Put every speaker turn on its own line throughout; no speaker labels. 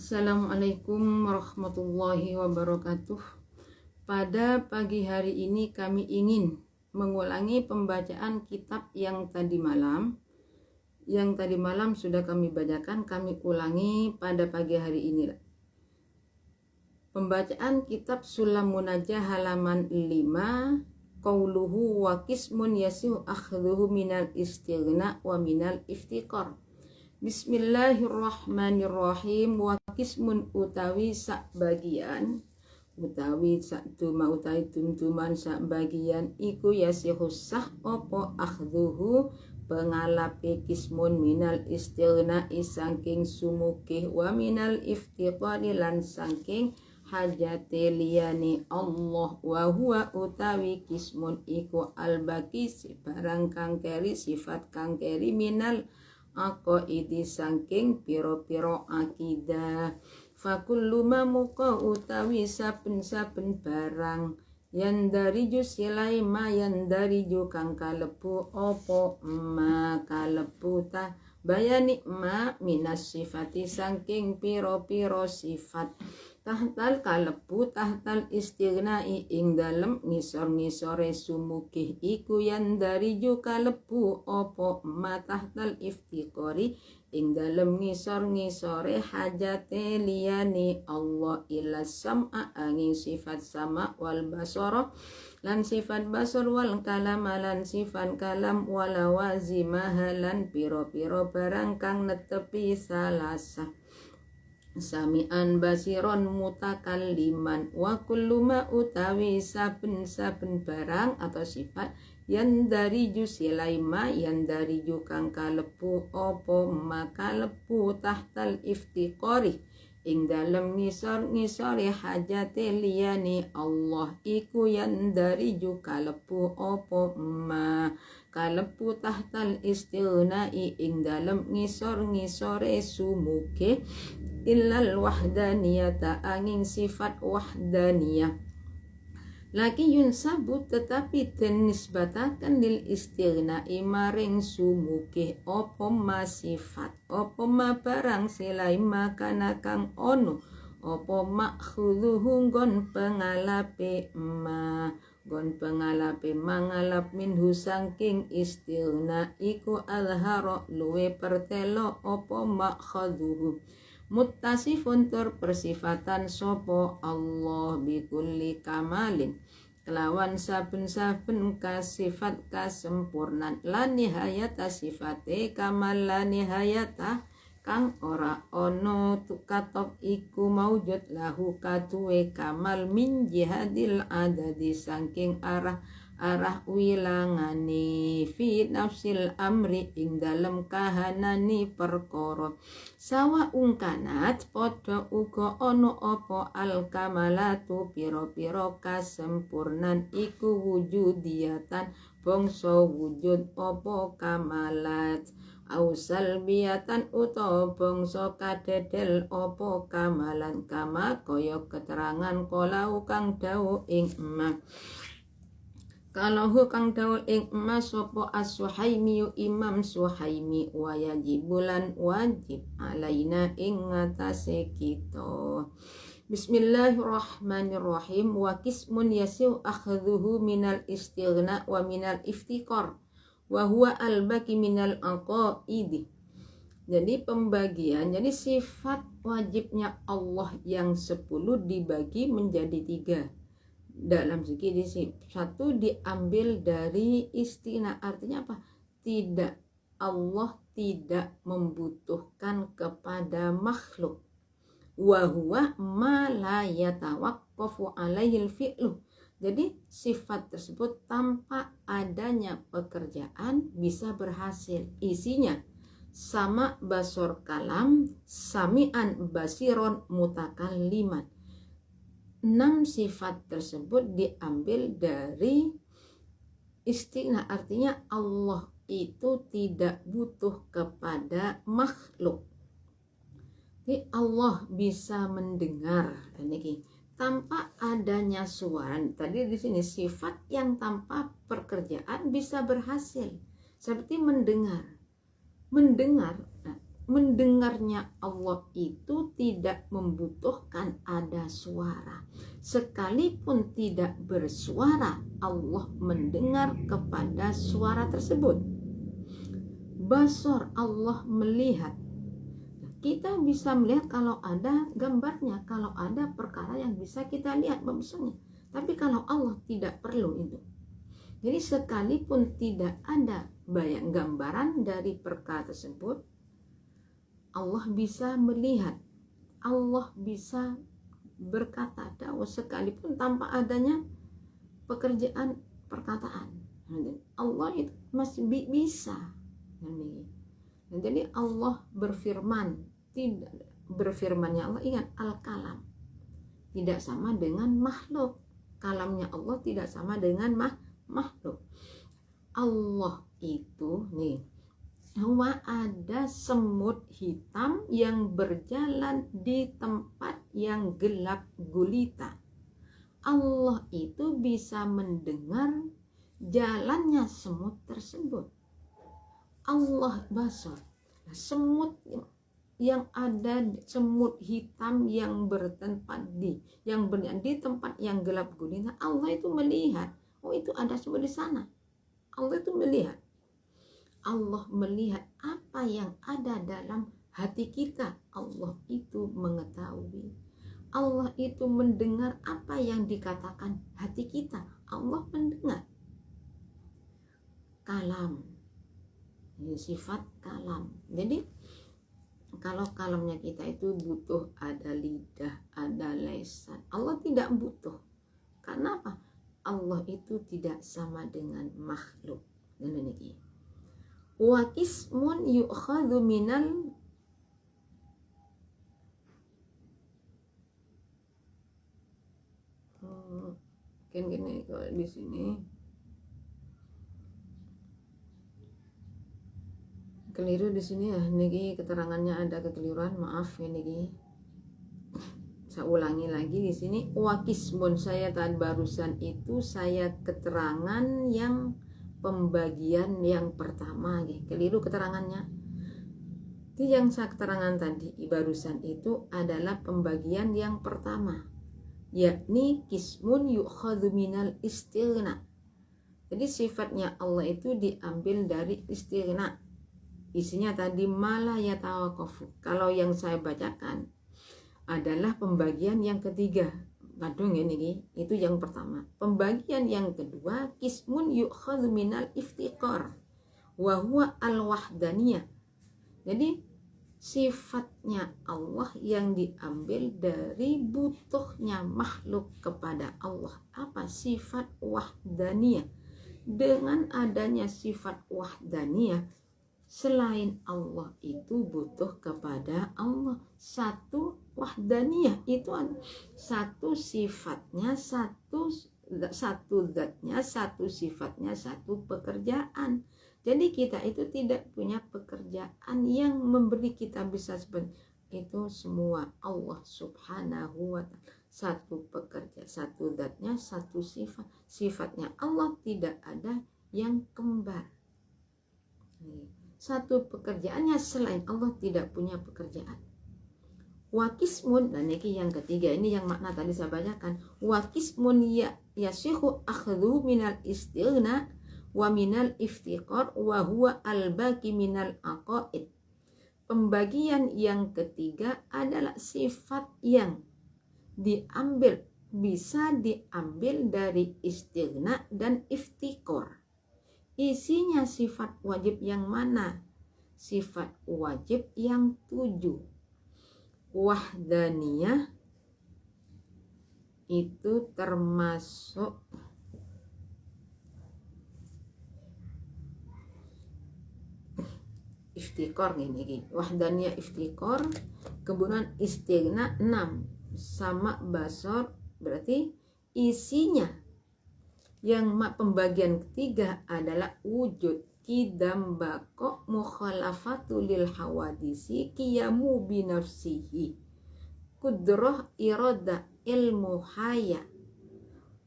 Assalamualaikum warahmatullahi wabarakatuh. Pada pagi hari ini kami ingin mengulangi pembacaan kitab yang tadi malam. Yang tadi malam sudah kami bacakan, kami ulangi pada pagi hari ini. Pembacaan kitab Sulam Munajjah halaman 5. Qauluhu wa qismun yasihu akhdhuhu minal istighna wa minal iftiqar. Bismillahirrahmanirrahim. Wa qismun utawi sak bagian, utawi sak duma utawi tumtuman sak bagian iku yasihu sah opo akhdhuhu pengalape qismun minal istighna saking sumukih wa minal iftiqari lan saking hajate liyane Allah. Wa huwa utawi qismun iku albaki barang kang keri sifat kang keri minal aqaidi saking piro-piro akidah. Fakullu ma muka utawi saben-saben barang yandariju silai ma yandariju kang kalebu opo ma kalebu ta bayani ma minas sifati saking piro-piro sifat tahtal kalebu tahtal istighnai ing dalem ngisor-ngisore sumukih iku yandariju kalebu opo ma tahtal iftiqori ing dalem ngisor-ngisore hajate liyane Allah ila sam'a angin sifat sama wal basara lan sifat basar wal kalam lan sifat kalam wala wazimahalan piro-piro barang kang netepi salasa sami'an basiron mutakalliman wa kullu ma utawi saben-saben barang atau sifat yandariju silaima yandariju kang kalebu opo maka lebu tahtal iftiqori ing dalem ngisor-ngisore hajate liyane Allah iku yandariju kalebu opo ma kalebu tahtal istighnai ing dalem ngisor-ngisore sumuke illal wahdaniyata angin sifat wahdaniyah laki yunsabu tetapi tenisbatakan lil istighnai maring sumukih opo ma sifat opo ma barang selai makana kang ono opo makhudhuhu gon pengalape ma gon pengalape mangalap minhu sangking istighna iku alharo luwe pertelo opo makhudhuhu muttasifun tur persifatan sopo Allah bikulli kamalin kelawan saben-saben kasifat kasempurnan lan nihayata sifate kamal lan nihayata kang ora ono tukatok iku maujud lahu katuwe kamal min jihadil adadi saking arah wilangane fi nafsil amri ing dalem kahanani perkara sawa ungkanat padha uga ana apa al kamalatu pira-pira kasempurnan iku wujudiyatan bangsa wujud apa kamalat au salbiyatan utawa bangsa kadedel apa kamalan kama kaya keterangan kalau kang dawuh ing emak kalau kang dawuh ing emas sapa as-Suhaimi Imam Suhaimi wa yajibulan wajib alaina ing ngatasé kita. Bismillahirrahmanirrahim. Wa qismun yasiu akhdhuhu minal istighna wa minal iftiqar wa huwa al-baqi minal aqaidi. Jadi pembagian, jadi sifat wajibnya Allah yang 10 dibagi menjadi 3. Dalam segi satu diambil dari istina, artinya apa? Allah tidak membutuhkan kepada makhluk. Wa huwa ma la yatawaqqafu alaihil fi'lu. Jadi sifat tersebut tanpa adanya pekerjaan bisa berhasil. Isinya sama basor kalam, sami'an basiron mutakalliman. 6 sifat tersebut diambil dari istigna, artinya Allah itu tidak butuh kepada makhluk. Jadi Allah bisa mendengar ini tanpa adanya suara. Tadi di sini sifat yang tanpa pekerjaan bisa berhasil seperti mendengar. Nah, mendengarnya Allah itu tidak membutuhkan ada suara. Sekalipun tidak bersuara, Allah mendengar kepada suara tersebut. Basar, Allah melihat. Kita bisa melihat kalau ada gambarnya, kalau ada perkara yang bisa kita lihat membesarnya. Tapi kalau Allah tidak perlu itu. Jadi sekalipun tidak ada gambaran dari perkara tersebut, Allah bisa melihat, Allah bisa berkata dakwah sekalipun tanpa adanya pekerjaan perkataan. Allah itu masih bisa. Jadi Allah berfirman. Tidak, berfirmannya Allah, ingat, al-kalam tidak sama dengan makhluk. Kalamnya Allah tidak sama dengan makhluk. Allah itu nih, bahwa ada semut hitam yang berjalan di tempat yang gelap gulita. Allah itu bisa mendengar jalannya semut tersebut. Allah basar. Semut yang ada, semut hitam yang bertempat di tempat yang gelap gulita, Allah itu melihat. Oh, itu ada semut di sana. Allah itu melihat. Allah melihat apa yang ada dalam hati kita. Allah itu mengetahui. Allah itu mendengar apa yang dikatakan hati kita. Allah mendengar. Kalam, ini sifat kalam. Jadi kalau kalamnya kita itu butuh ada lidah, ada lisan. Allah tidak butuh. Karena apa? Allah itu tidak sama dengan makhluk. Dan ini. Wa qismun yu'khadhu minal kan gini kalau di sini keliru di sini ya, niki keterangannya ada kekeliruan, maaf ya niki. Saya ulangi lagi di sini. Wakisbon, saya tadi barusan itu saya keterangan yang pembagian yang pertama, keliru keterangannya. Itu yang saya keterangan tadi barusan itu adalah pembagian yang pertama, yakni kismun yu'khadhu minal istighna. Jadi sifatnya Allah itu diambil dari istighna. Isinya tadi malah ya tawakofu. Kalau yang saya bacakan adalah pembagian yang ketiga. Badung ini itu yang pertama. Pembagian yang kedua, kismun yu'khadhu minal iftiqar wa huwa al-wahdaniyah. Jadi sifatnya Allah yang diambil dari butuhnya makhluk kepada Allah. Apa? Sifat wahdaniyah. Dengan adanya sifat wahdaniyah, selain Allah itu butuh kepada Allah. Satu wahdaniyah itu satu sifatnya, satu zatnya, satu sifatnya, satu pekerjaan. Jadi kita itu tidak punya pekerjaan yang memberi kita bisa seperti itu. Semua Allah subhanahu wa ta'ala. Satu pekerja, satu zatnya, satu sifat. Sifatnya Allah tidak ada yang kembar. Satu pekerjaannya, selain Allah tidak punya pekerjaan. Wakismun, dan ini yang ketiga, ini yang makna tadi saya bacakan. Wakismun yasihu akhdhu minal istighna wa minal iftiqar wa huwa al-baqi minal aqaid. Pembagian yang ketiga adalah sifat yang diambil, bisa diambil dari istighna dan iftiqar. Isinya sifat wajib yang mana? Sifat wajib yang 7. Wahdaniyah itu termasuk iftikor ini. Wahdaniyah iftikor, kemudian istighna 6 sama basor, berarti isinya yang pembagian ketiga adalah wujud kidam bako mukhalafatu lil hawadisi qiyamu binafsihi kudroh iroda ilmu haya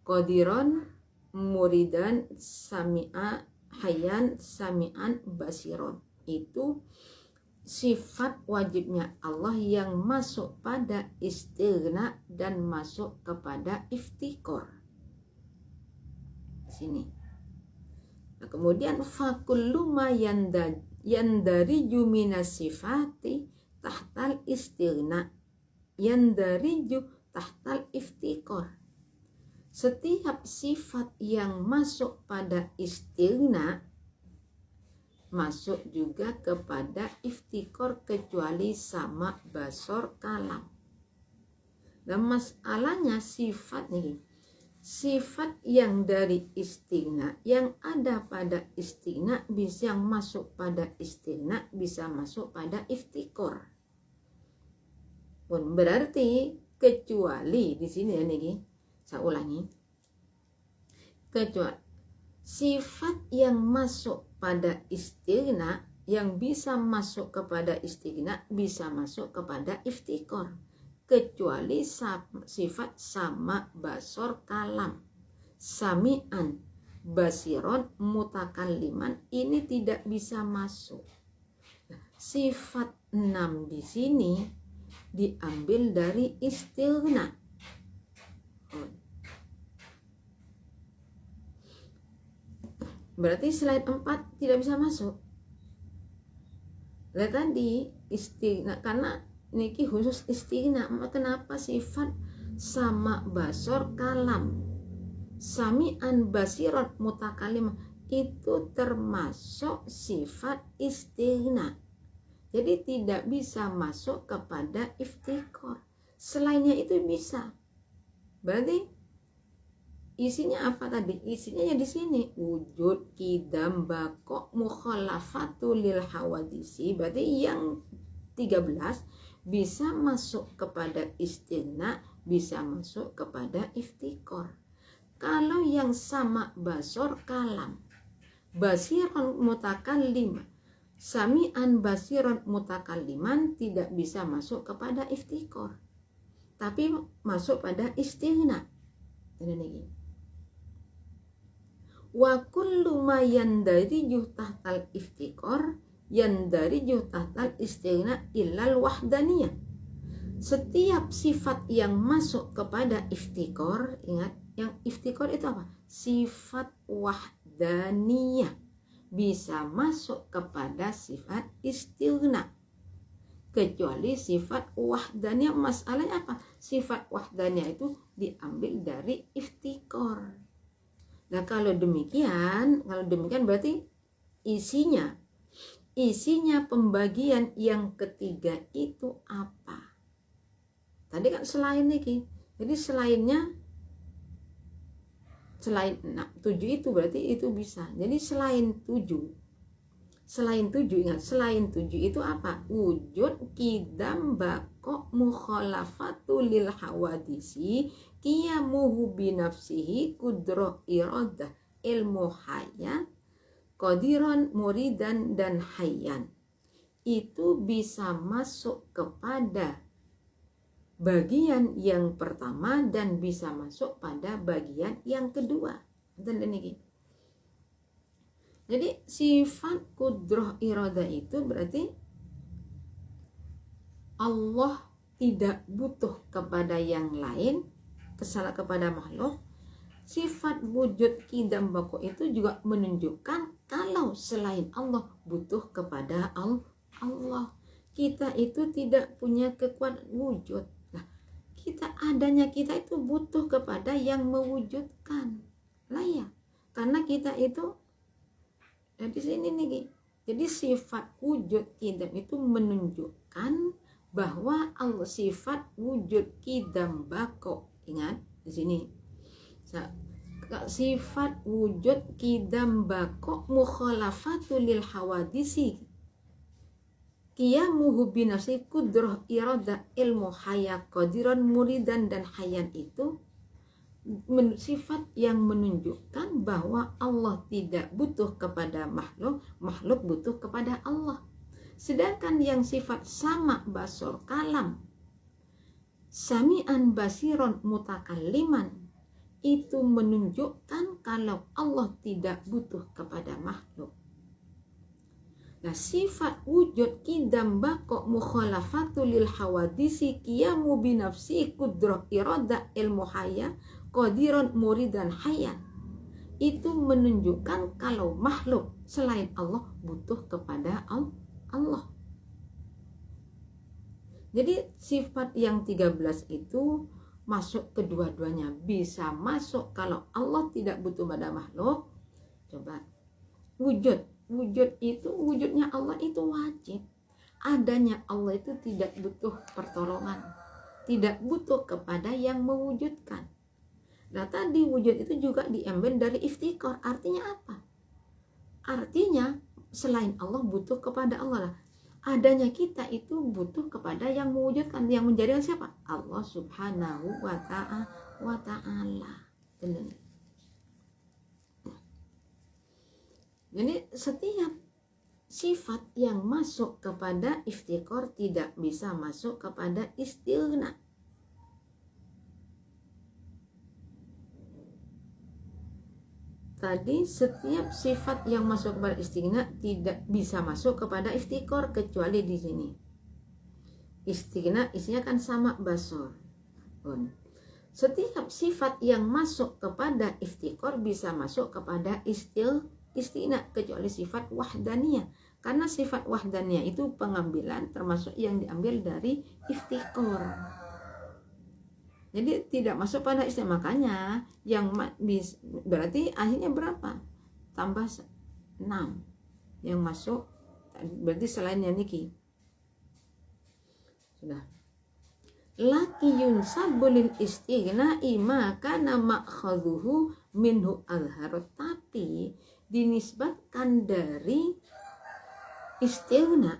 qadiron muridan sami'a hayan sami'an basiron. Itu sifat wajibnya Allah yang masuk pada istighna dan masuk kepada iftikor. Sini. Nah, kemudian fakullu ma yandariju minas sifati tahtal istighna yandariju tahtal iftikor. Setiap sifat yang masuk pada istighna masuk juga kepada iftikor kecuali sama basor kalam. Dan masalahnya sifat nih, sifat yang dari istighna, yang ada pada istighna bisa masuk pada istighna, bisa masuk pada iftikor. Pun berarti kecuali di sini ya nih, saya ulangi. Kecuali sifat yang masuk pada istighna, yang bisa masuk kepada istighna, bisa masuk kepada iftikor. Kecuali sifat sama basor kalam, sami'an, basiron, mutakalliman, ini tidak bisa masuk. Sifat 6 di sini diambil dari istighna. Berarti selain 4 tidak bisa masuk. Lihat tadi istighna, karena niki khusus istighna. Kenapa sifat sama basor kalam, sami'an basiron mutakalim itu termasuk sifat istighna. Jadi tidak bisa masuk kepada iftikor. Selainnya itu bisa. Berarti isinya apa tadi? Isinya ya di sini wujud, kidam, bako, mukhalafatu lil hawadisi. Berarti yang 13 bisa masuk kepada istighna, bisa masuk kepada iftikor. Kalau yang sama basor kalam, basiron mutakallim, sami'an basiron mutakalliman tidak bisa masuk kepada iftikor, tapi masuk pada istighna. Ini wa kullu ma yandariju tahtal iftikor yandariju tahtal istighna illal wahdaniyah. Setiap sifat yang masuk kepada iftikor, ingat yang iftikor itu apa? Sifat wahdaniyah, bisa masuk kepada sifat istighna. Kecuali sifat wahdaniyah, masalahnya apa? Sifat wahdaniyah itu diambil dari iftikor. Nah kalau demikian berarti isinya pembagian yang ketiga itu apa? Tadi kan selain ini, jadi selain 7 itu berarti itu bisa. Jadi selain 7 ingat, selain 7 itu apa? Wujud, kidam, bako, mukhalafatu lil hawadisi, qiyamuhu binafsihi, kudroh iradah, ilmu hayat, qadiran, muridan, dan hayyan. Itu bisa masuk kepada bagian yang pertama dan bisa masuk pada bagian yang kedua. Dan ini. Jadi sifat kudroh iradah itu berarti Allah tidak butuh kepada yang lain, kepada makhluk. Sifat wujud, kidam, bako itu juga menunjukkan kalau selain Allah butuh kepada Allah. Kita itu tidak punya kekuatan wujud. Nah, adanya kita itu butuh kepada yang mewujudkan. Lah ya, karena kita itu di sini nih. Jadi sifat wujud kidam itu menunjukkan bahwa Allah sifat wujud kidam bako. Ingat di sini. Sifat wujud kidam bako mukhalafatu lil hawadisi. Qiyamuhu binafsi, kudroh iradah, ilmu hayat, qadiran, muridan, dan hayyan itu sifat yang menunjukkan bahwa Allah tidak butuh kepada makhluk, makhluk butuh kepada Allah. Sedangkan yang sifat sama basor kalam, sami'an basiron mutakalliman, itu menunjukkan kalau Allah tidak butuh kepada makhluk. Nah, sifat wujud kidam bako mukhalafatu lil hawadisi qiyamu binafsi kudrah irada ilmu hayya qadiran muridan hayyan. Itu menunjukkan kalau makhluk selain Allah butuh kepada Allah. Jadi sifat yang 13 itu masuk kedua-duanya. Bisa masuk kalau Allah tidak butuh pada makhluk. Coba wujud itu, wujudnya Allah itu wajib. Adanya Allah itu tidak butuh pertolongan, tidak butuh kepada yang mewujudkan. Nah, tadi wujud itu juga diambil dari iftikar. Artinya apa? Artinya selain Allah butuh kepada Allah. Adanya kita itu butuh kepada yang mewujudkan, yang menjadikan siapa? Allah subhanahu wa ta'ala. Jadi setiap sifat yang masuk kepada iftikar tidak bisa masuk kepada istighna. Tadi setiap sifat yang masuk kepada istighna tidak bisa masuk kepada iftikar kecuali di sini. Istighna isinya kan sama basor. Setiap sifat yang masuk kepada iftikar bisa masuk kepada istighna kecuali sifat wahdaniyah. Karena sifat wahdaniyah itu pengambilan termasuk yang diambil dari iftikar. Jadi tidak masuk pada istighna. Makanya yang berarti akhirnya berapa? Tambah 6 yang masuk. Berarti selainnya niki. Sudah. Laki yunsabulil istighna ima kana ma'khadhuhu minhu alharut. Tapi dinisbatkan dari istighna,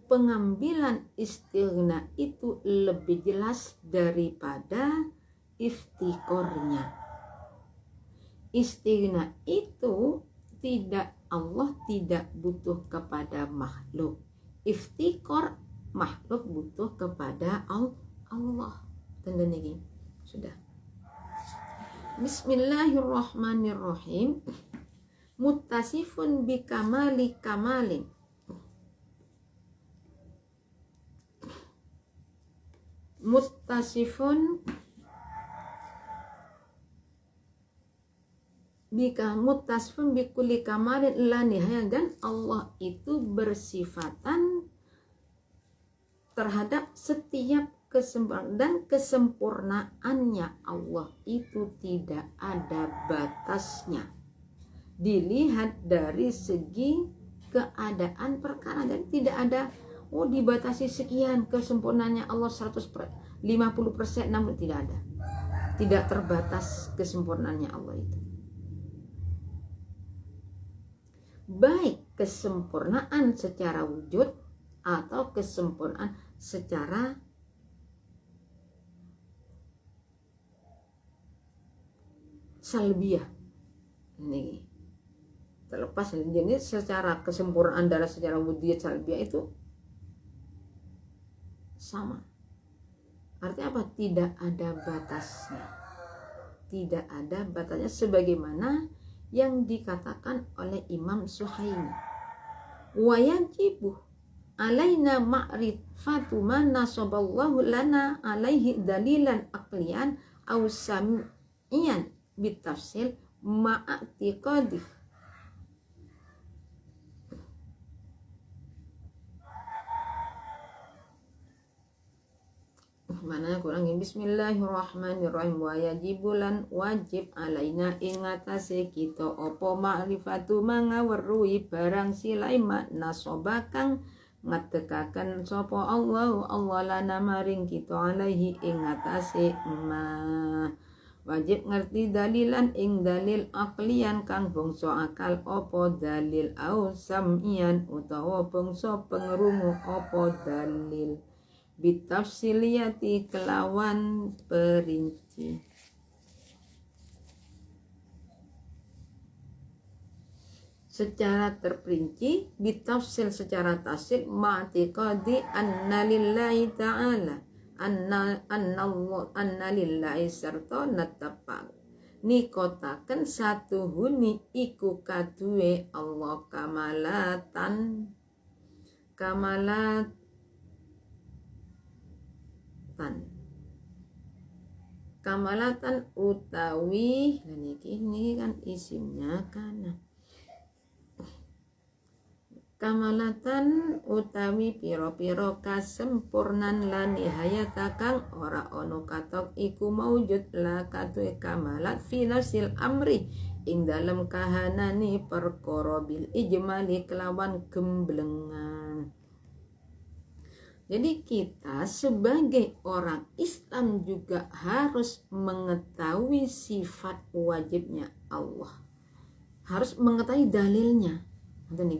pengambilan istighna itu lebih jelas daripada iftikornya. Istighna itu Allah tidak butuh kepada makhluk. Iftikor makhluk butuh kepada Allah. Tanda lagi. Sudah. Bismillahirrahmanirrahim. Muttasifun bikamali kamalin. Muttasifun bikuli kamalin la nihaya, dan Allah itu bersifatan terhadap setiap kesempurnaan, dan kesempurnaannya Allah itu tidak ada batasnya. Dilihat dari segi keadaan perkara, dan tidak ada dibatasi sekian kesempurnaannya Allah 150%, namun tidak ada. Tidak terbatas kesempurnaannya Allah itu. Baik kesempurnaan secara wujud atau kesempurnaan secara salbiah. Ini terlepas, jadi secara kesempurnaan dari secara wujud salbiah itu sama. Artinya apa? Tidak ada batasnya. Tidak ada batasnya, sebagaimana yang dikatakan oleh Imam Suhaimi. Wa yajibu alaina ma'rifatu man nasaballahu lana alaihi dalilan aqliyan aw sam'iyan bitafsil ma'atiqadih. Mana kurangin. Bismillahirrahmanirrahim. Wa yajibulan wajib alaina ingatase kita opo ma'rifatu mangawerui barang silai makna sobakang ngatekaken sopo Allah lana maring kita alaihi ingatase ma. Wajib ngerti dalilan ing dalil aklian kang bangsa akal opo dalil au sam'ian utawa bangsa pengerungu opo dalil. Bitafsiliyati kelawan perinci. Secara terperinci, bitafsil secara tafsil, ma'atiqadi annalillahi ta'ala annalillahi serta netepang nikotaken satuhuni iku kaduwe Allah kamalatan utawi ini kan isimnya kana kamalatan utawi piro-piro kasempurnan la nihayata kang ora ono katok iku maujud la katue kamalat fi nafsil amri ing dalem kahanane perkara bil ijmali kelawan gemblengan. Jadi kita sebagai orang Islam juga harus mengetahui sifat wajibnya Allah, harus mengetahui dalilnya.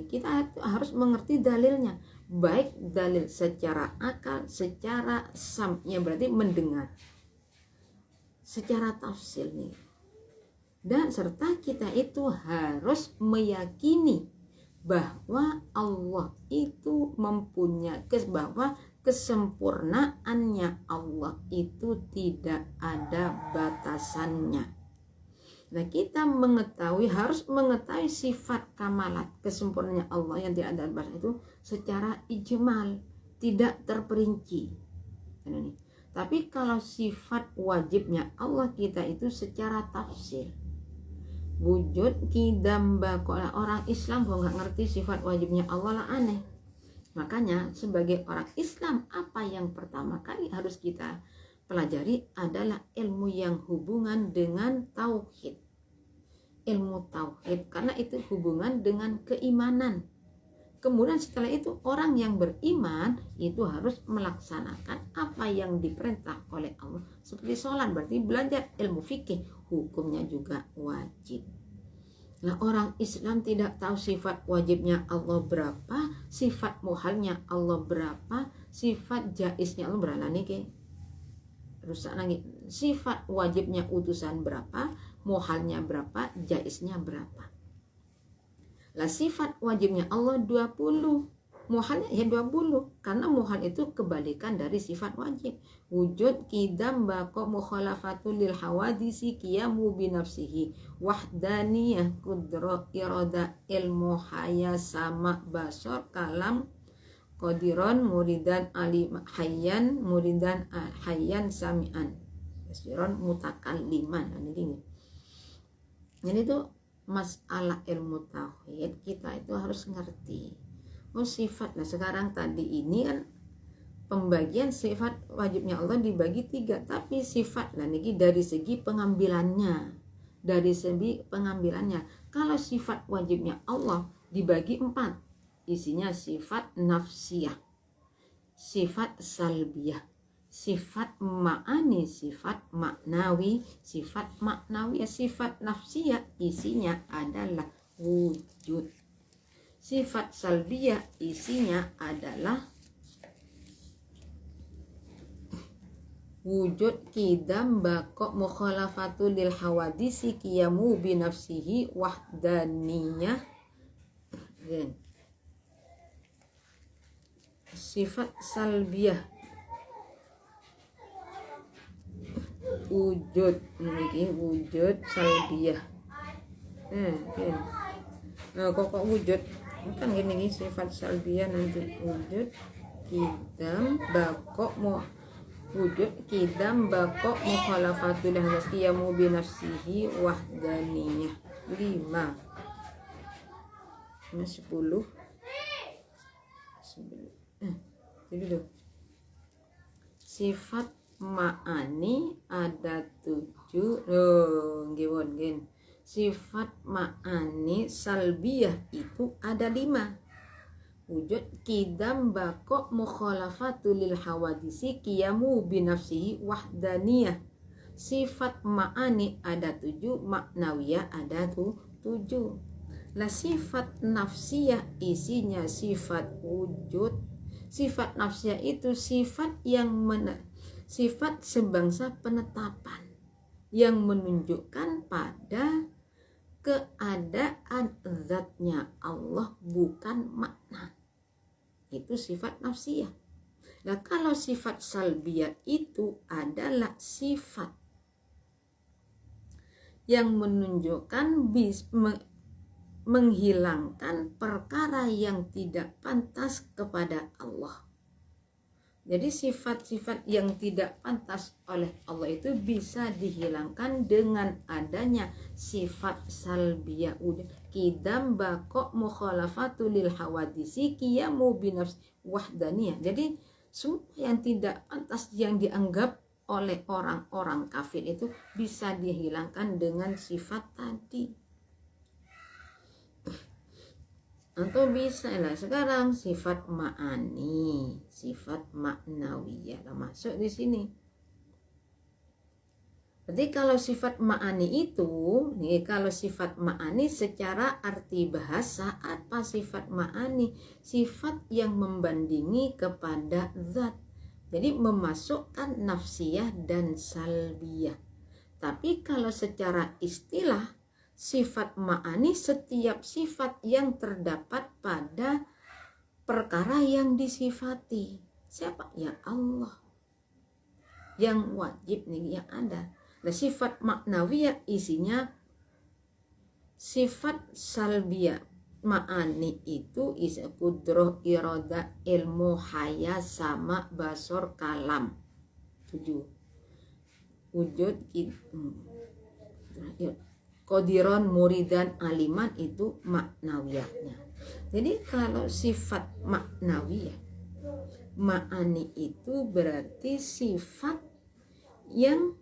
Kita harus mengerti dalilnya, baik dalil secara akal, secara sam'nya berarti mendengar, secara tafsir nih. Dan serta kita itu harus meyakini bahwa Allah itu mempunyai bahwa kesempurnaannya Allah itu tidak ada batasannya. Nah, kita harus mengetahui sifat kamalat kesempurnaannya Allah yang tidak ada batas itu secara ijmal, tidak terperinci. Tapi kalau sifat wajibnya Allah kita itu secara tafsir. Wujud kidam bakola, orang Islam kok nggak ngerti sifat wajibnya Allah lah aneh. Makanya sebagai orang Islam apa yang pertama kali harus kita pelajari adalah ilmu yang hubungan dengan tauhid, ilmu tauhid, karena itu hubungan dengan keimanan. Kemudian setelah itu orang yang beriman itu harus melaksanakan apa yang diperintah oleh Allah seperti sholat, berarti belajar ilmu fikih, hukumnya juga wajib. Nah, orang Islam tidak tahu sifat wajibnya Allah berapa, sifat muhalnya Allah berapa, sifat jaiznya Allah berapa nih rusak lagi. Sifat wajibnya utusan berapa, muhalnya berapa, jaiznya berapa. Lah sifat wajibnya Allah 20, muhalnya ya 20, karena muhal itu kebalikan dari sifat wajib. Wujud kidam bako mukhalafatul lil hawadisi qiyamu binafsihi wahdaniyah kudro iroda ilmu haya sama basor kalam qadiron muridan alim hayyan muridan hayyan sami'an yasiron mutakalliman. Jadi itu masalah ilmu tauhid kita itu harus ngerti. Sifat. Nah sekarang tadi ini kan pembagian sifat wajibnya Allah dibagi 3, tapi sifat lah niki dari segi pengambilannya. Kalau sifat wajibnya Allah dibagi 4. Isinya sifat nafsiyah, sifat salbiyah, sifat ma'ani, sifat maknawi, sifat maknawi. Sifat nafsiyah isinya adalah wujud. Sifat salbiyah isinya adalah wujud kidam bako mukhalafatu lil hawadisi qiyamu binafsihi wahdaniyah. Sifat salbiyah wujud ini wujud salbiyah. Kok wujud kan gini sifat salbiyah nanti wujud kidam bako wujud kidam bako mukhalafatul qiyamu binafsihi wahdaniyah. 5 10 jadi tuh sifat ma'ani ada 7. Gimana? Sifat ma'ani salbiyah itu ada 5. Wujud kidam bako mukhalafatul lil hawadisi qiyamu binafsihi wahdaniyah. Sifat ma'ani ada 7, maknawiyah ada 7. Lah sifat nafsiyah isinya sifat wujud. Sifat nafsiyah itu sifat yang sifat sebangsa penetapan yang menunjukkan pada keadaan zatnya Allah, bukan makna. Itu sifat nafsiyah. Nah, kalau sifat salbiyah itu adalah sifat yang menunjukkan menghilangkan perkara yang tidak pantas kepada Allah. Jadi sifat-sifat yang tidak pantas oleh Allah itu bisa dihilangkan dengan adanya sifat salbiyah. Kidam bako mukhalafatul lil hawadisi qiyamu binafs wahdaniyah. Jadi semua yang tidak pantas yang dianggap oleh orang-orang kafir itu bisa dihilangkan dengan sifat tadi. Atau bisa lah sekarang sifat ma'ani, sifat maknawiyah masuk di sini. Jadi kalau sifat ma'ani itu, kalau sifat ma'ani secara arti bahasa, apa sifat ma'ani? Sifat yang membandingi kepada zat. Jadi memasukkan nafsiyah dan salbiyah. Tapi kalau secara istilah, sifat ma'ani setiap sifat yang terdapat pada perkara yang disifati. Siapa? Ya Allah. Yang wajib nih yang ada. Nah, sifat maknawiyah isinya sifat salbiyah. Ma'ani itu isi kudroh, iroda, ilmu, haya, sama, basor, kalam. 7. Wujud Qodiron, muridan, aliman itu maknawiyahnya. Jadi kalau sifat maknawiyah, ma'ani itu berarti sifat yang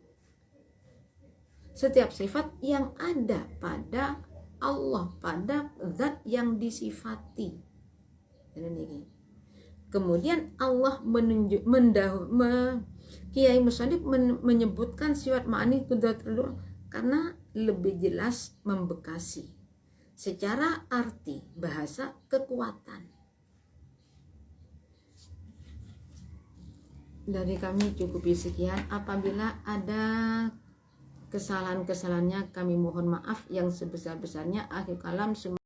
setiap sifat yang ada pada Allah, pada zat yang disifati. Kemudian Allah Kiai Musaddiq menyebutkan sifat ma'ani kudratul karena lebih jelas membekasi secara arti bahasa kekuatan. Dari kami cukup sekian. Apabila ada kesalahan-kesalahannya kami mohon maaf yang sebesar-besarnya. Akhir kalam.